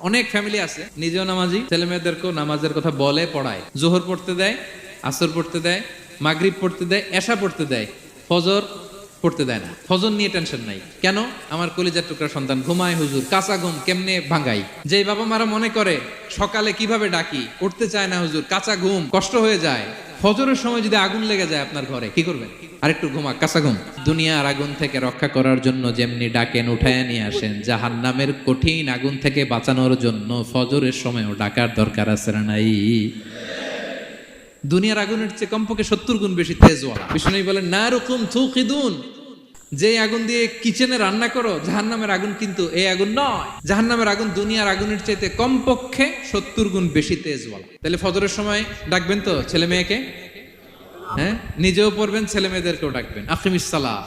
অনেক ফ্যামিলি আছে নিজেও নামাজি, ছেলে মেয়েদেরকেও নামাজের কথা বলে, পড়ায়। জোহর পড়তে দেয়, আসর পড়তে দেয়, মাগরিব পড়তে দেয়, এশা পড়তে দেয়, ফজর পড়তে দেয় না। ফজর নিয়ে টেনশন নাই। কেন? আমার কলিজার টুকরা সন্তান ঘুমায় হুজুর, কাঁচা ঘুম কেমনে ভাঙাই। যে বাবা মারা মনে করে সকালে কিভাবে ডাকি, উঠতে চায় না হুজুর, কাঁচা ঘুম কষ্ট হয়ে যায়, ফজরের সময় যদি আগুন লেগে যায় আপনার ঘরে, কি করবেন? আরেকটু ঘুমা, কাঁচা ঘুম। দুনিয়ার আগুন থেকে রক্ষা করার জন্য যেমনি ডাকেন, উঠায় নিয়ে আসেন, জাহান্নামের কঠিন আগুন থেকে বাঁচানোর জন্য ফজরের সময়ও ডাকার দরকার আছে না নাই? দুনিয়ার আগুনের চেয়ে কমপক্ষে 70 গুণ বেশি তেজওয়ালা। বিষ্ণু বলেন নারুকুম তুকিদুন, যে আগুন দিয়ে কিচেনে রান্না করো, জাহান্নামের আগুন কিন্তু এই আগুন নয়। জাহান্নামের আগুন দুনিয়ার আগুনের চাইতে কমপক্ষে 70 গুণ বেশি তেজওয়ালা। তাহলে ফজরের সময় ডাকবেন তো ছেলে মেয়েকে, হ্যাঁ, নিজেও পড়বেন, ছেলে মেয়েদেরকেও ডাকবেন। আকিমিস সালাহ,